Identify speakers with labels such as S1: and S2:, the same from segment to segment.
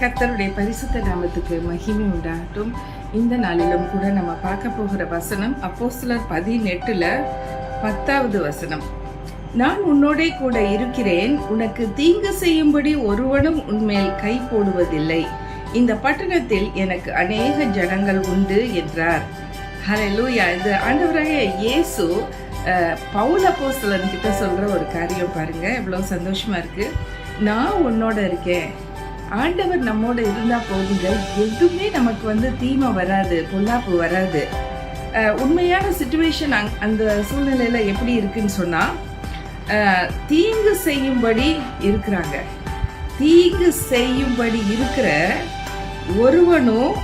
S1: கர்த்தருடைய பரிசுத்த நாமத்துக்கு மகிமை உண்டாகட்டும். இந்த நாளிலும் கூட நம்ம பார்க்க போகிற வசனம் அப்போஸ்தலர் 18:10 வசனம். நான் உன்னோடே கூட இருக்கிறேன், உனக்கு தீங்கு செய்யும்படி ஒருவனும் உன்மேல் கை போடுவதில்லை. இந்த பட்டணத்தில் எனக்கு அநேக ஜனங்கள் உண்டு என்றார். ஹல்லேலூயா. இது ஆண்டவராகிய இயேசு பவுல் அப்போஸ்தலன் கிட்ட சொல்ற ஒரு காரியம் பாருங்க, எவ்வளவு சந்தோஷமா இருக்கு. நான் உன்னோட இருக்கேன். ஆண்டவர் நம்மோட இருந்தா போகுங்க, எதுவுமே நமக்கு தீமை வராது, பொல்லாப்பு வராது. உண்மையான சிச்சுவேஷன் அந்த சூழ்நிலையில எப்படி இருக்குன்னு சொன்னா, தீங்கு செய்யும்படி இருக்கிறாங்க. தீங்கு செய்யும்படி இருக்கிற ஒருவனும்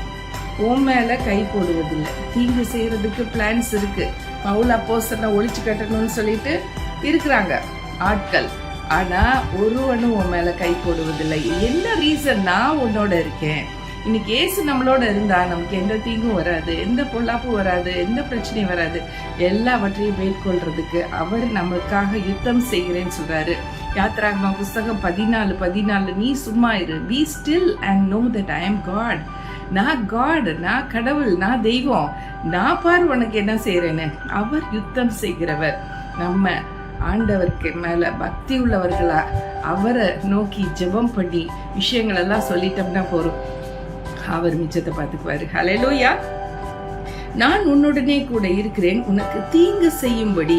S1: உன் மேல கை போடுவதில்லை. தீங்கு செய்யறதுக்கு பிளான்ஸ் இருக்கு. பவுல் அப்போஸ்தலனை ஒழிச்சு கட்டணும்னு சொல்லிட்டு இருக்கிறாங்க ஆட்கள். ஆனா ஒருவனும் உன் மேல கை போடுவதில்லை. என்ன ரீசன்? நான் உன்னோட இருக்கேன். இன்னைக்கு ஏசு நம்மளோட இருந்தா நமக்கு எந்த தீங்கும் வராது, எந்த பொல்லாப்பும் வராது, எந்த பிரச்சனையும் வராது. எல்லாவற்றையும் மேற்கொள்றதுக்கு அவர் நமக்காக யுத்தம் செய்கிறேன்னு சொல்றாரு. யாத்திராகமம் புஸ்தகம் 14:14 நீ சும்மா இரு, be still and know that I am God. நான் காட், நான் கடவுள், நான் தெய்வம், நான் பார் உனக்கு என்ன செய்யறேன்னு. அவர் யுத்தம் செய்கிறவர். நம்ம ஆண்டவருக்கு மேல பக்தி உள்ளவர்களா அவரை நோக்கி ஜெபம் பண்ணி விஷயங்கள் எல்லாம் சொல்லிட்டோம்னா போறோம், அவர் மிச்சத்தை பார்த்துக்குவாரு. ஹல்லேலூயா. நான் உன்னுடனே கூட இருக்கிறேன், உனக்கு தீங்கு செய்யும்படி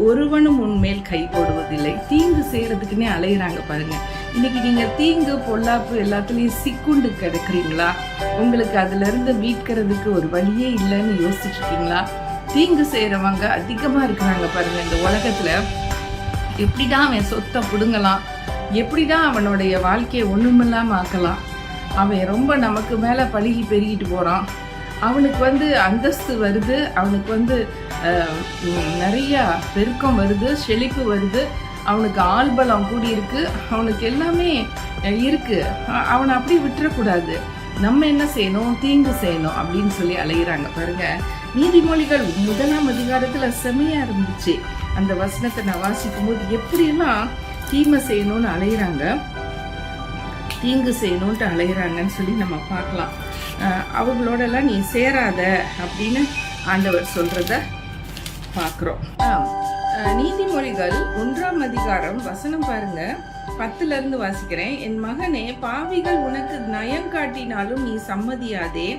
S1: ஒருவனும் உன்மேல் கை போடுவதில்லை. தீங்கு செய்யறதுக்குன்னே அலையிறாங்க பாருங்க. இன்னைக்கு நீங்க தீங்கு பொல்லாப்பு எல்லாத்துலயும் சிக்குண்டு கிடக்குறீங்களா? உங்களுக்கு அதுல இருந்து மீட்கிறதுக்கு ஒரு வழியே இல்லைன்னு யோசிச்சுட்டு இருக்கீங்களா? தீங்கு செய்யறவங்க அதிகமா இருக்கிறாங்க பாருங்க இந்த உலகத்துல. எப்படிதான் அவன் சொத்தை புடுங்கலாம், எப்படிதான் அவனுடைய வாழ்க்கையை ஒண்ணுமில்லாம ஆக்கலாம். அவன் ரொம்ப நமக்கு மேல பழகி பெருகிட்டு போறான். அவனுக்கு அந்தஸ்து வருது, அவனுக்கு நிறைய பெருக்கம் வருது, செழிப்பு வருது, அவனுக்கு ஆள்பலம் கூடி இருக்கு, அவனுக்கு எல்லாமே இருக்கு. அவனை அப்படி விட்டுறக்கூடாது. நம்ம என்ன செய்யணும்? தீங்கு செய்யணும் அப்படின்னு சொல்லி அலையிறாங்க பாருங்க. நீதிமொழிகள் 1ஆம் அதிகாரத்துல செமையா இருந்துச்சு. அந்த வசனத்தை நான் வாசிக்கும் போது எப்படியெல்லாம் தீமை செய்யணும்னு அலையிறாங்க, தீங்கு செய்யணும்ட்டு அலையிறாங்கன்னு சொல்லி நம்ம பார்க்கலாம். அவங்களோட எல்லாம் நீ சேராத அப்படின்னு ஆண்டவர் சொல்றத பார்க்கிறோம். நீதிமொழிகள் 1ஆம் அதிகாரம் வசனம் பாருங்க, 10ல இருந்து வாசிக்கிறேன். என் மகனே, பாவிகள் உனக்கு நயம் காட்டினாலும் நீ சம்மதியாதே.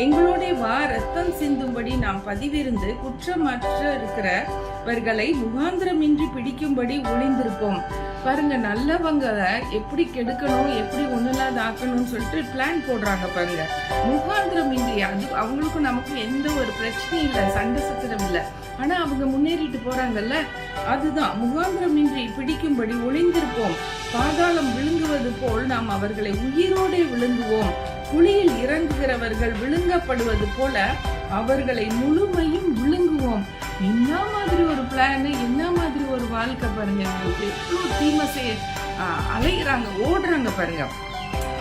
S1: எங்களோட வா, ரத்தம் சிந்தும்படி நாம் பதிவிருந்து குற்றமற்ற இருக்கிறவர்களை முகாந்திரமின்றி பிடிக்கும்படி ஒளிந்திருப்போம். பாருங்க, நல்லவங்களை எப்படி கெடுக்கணும், எப்படி ஒண்ணுலாத ஆக்கணும்னு சொல்லிட்டு பிளான் போடுறாங்க பாருங்க. முகாந்திரமின்றி, அது அவங்களுக்கும் நமக்கும் எந்த ஒரு பிரச்சனையும் இல்லை, சண்டை சத்திரம் இல்லை. ஆனா அவங்க முன்னேறிட்டு போறாங்கல்ல, அதுதான் முகாந்திரமின்றி பிடிக்கும்படி ஒளிந்திருப்போம். பாதாளம் விழுங்குவது போல் நாம் அவர்களை உயிரோடு விழுங்குவோம். குழியில் இறங்குகிறவர்கள் விழுங்கப்படுவது போல அவர்களை முழுமையும் விழுங்குவோம். என்ன மாதிரி ஒரு பிளான், என்ன மாதிரி ஒரு வாழ்க்கை பாருங்க. எவ்வளவு தீமை செய்ய அலைகிறாங்க, ஓடுறாங்க பாருங்க.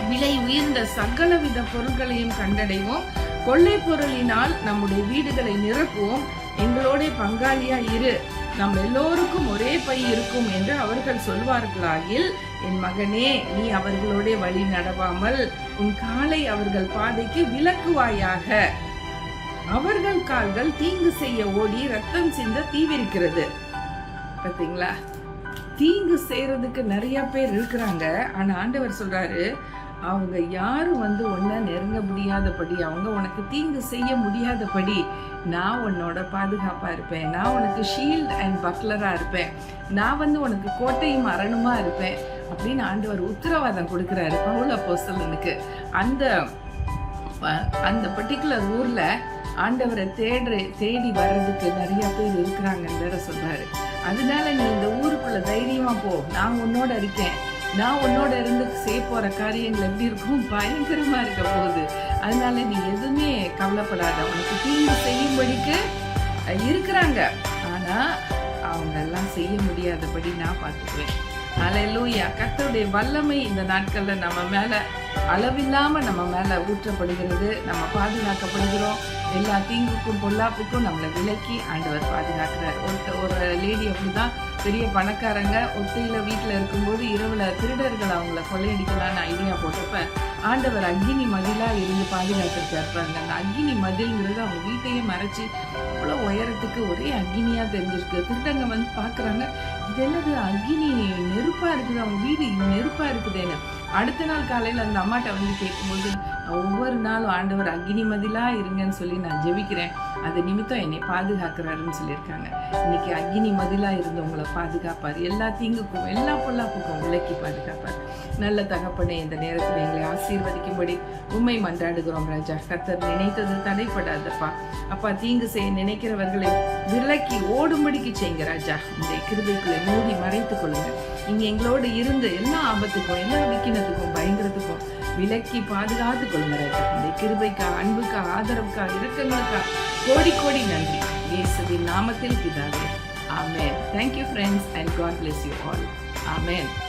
S1: விலை உயர்ந்த சகலவித பொருட்களையும் கண்டடைவோம். கொள்ளை பொருளினால் நம்முடைய வீடுகளை நிரப்புவோம். எங்களோட பங்காளியா இரு, நம் எல்லோருக்கும் ஒரே பை இருக்கும் என்று அவர்கள் சொல்வார்களாகில், என் மகனே, நீ அவர்களோட வழி நடவாமல் உன் காலை அவர்கள் பாதைக்கு விலக்குவாயாக. அவர்கள் கால்கள் தீங்கு செய்ய ஓடி ரத்தம் சிந்த தீவிரிக்கிறது. பாத்தீங்களா? தீங்கு செய்யறதுக்கு நிறைய பேர் இருக்கிறாங்க. ஆனா ஆண்டவர் சொல்றாரு, அவங்க யாரும் உன்னை நெருங்க முடியாதபடி, அவங்க உனக்கு தீங்கு செய்ய முடியாதபடி நான் உன்னோட பாதுகாப்பா இருப்பேன். நான் உனக்கு ஷீல்ட் அண்ட் பக்லரா இருப்பேன். நான் உனக்கு கோட்டையும் அரணுமா இருப்பேன் அப்படின்னு ஆண்டவர் உத்தரவாதம் கொடுக்கிறாரு பவுல் அப்போஸ்தலனுக்கு. அந்த பர்டிகுலர் ஊர்ல ஆண்டவரை தேடி வர்றதுக்கு நிறைய பேர் இருக்கிறாங்கன்னு சொல்றாரு. அதனால நீ இந்த ஊருக்குள்ள தைரியமா போ, நான் உன்னோட இருக்கேன். நான் உன்னோட இருந்து செய்ய போற காரியங்கள் எப்படி இருக்கும்? பயங்கரமா இருக்க போகுது. அதனால நீ எதுவுமே கவலைப்படாத. உனக்கு தீங்கு செய்யும்படிக்கு இருக்கிறாங்க, ஆனா அவங்க எல்லாம் செய்ய முடியாதபடி நான் பார்த்துக்குவேன். ஹல்லேலூயா. கர்த்தருடைய வல்லமை இந்த நாட்கள்ல நம்ம மேல அளவில்லாம நம்ம மேல ஊற்றப்படுகிறது. நம்ம பாதுகாக்கப்படுகிறோம். எல்லா தீங்குக்கும் பொல்லாப்புக்கும் நம்மளை விலக்கி ஆண்டவர் பாதுகாக்கிறார். ஒரு லேடி அப்படிதான், பெரிய பணக்காரங்க ஒத்தையில வீட்டுல இருக்கும்போது இரவுல திருடர்கள் அவங்கள கொள்ளையடிக்கலான்னு ஐடியா போட்டப்ப ஆண்டவர் அக்கினி மதிலா இருந்து பாதுகாத்திருக்காரு. அந்த அக்கினி மதில்ங்கிறது அவங்க வீட்டையே மறைச்சு அவ்வளோ உயரத்துக்கு ஒரே அக்கினியா தெரிஞ்சிருக்கு. திருடங்க வந்து பாக்குறாங்க, இது என்னது அக்கினி நெருப்பா இருக்குது, அவங்க வீடு நெருப்பா இருக்குதுன்னு. அடுத்த நாள் காலையில அந்த அம்மாட்ட வந்து கேட்கும்போது, ஒவ்வொரு நாளும் ஆண்டவர் அக்கினி மதிலா இருங்கன்னு சொல்லி நான் ஜெபிக்கிறேன், அது நிமித்தம் என்னை பாதுகாக்கிறாருன்னு சொல்லியிருக்காங்க. இன்னைக்கு அக்கினி மதிலா இருந்து உங்களை பாதுகாப்பார், எல்லா தீங்குக்கும் எல்லா பொல்லாப்புக்கும் விலக்கி பாதுகாப்பார். நல்ல தகப்பனே, இந்த நேரத்தில் எங்களை ஆசீர்வதிக்கும்படி உண்மை மன்றாடுகிறோம் ராஜா. கர்த்தர் நினைத்தது தடைப்படாதப்பா. அப்பா, தீங்கு செய்ய நினைக்கிறவர்களை விலக்கி ஓடும்படிக்கு செய்யுங்க ராஜா. இந்த கிருபைக்குள்ளே மூடி மறைத்துக் கொள்ளுங்க. நீங்க எங்களோடு இருந்து எல்லா ஆபத்துக்கும் எல்லா விக்கினத்துக்கும் பயங்கரத்துக்கும் விலக்கி பாதுகாத்து கொள்ளுங்க ராஜா. இந்த கிருபைக்கா, அன்புக்கா, ஆதரவுக்கா, இரக்கங்களுக்கா கோடி கோடி நன்றி. இயேசுவின் நாமத்தில் பிதாவே, ஆமென். Thank you friends and God bless you all. Amen.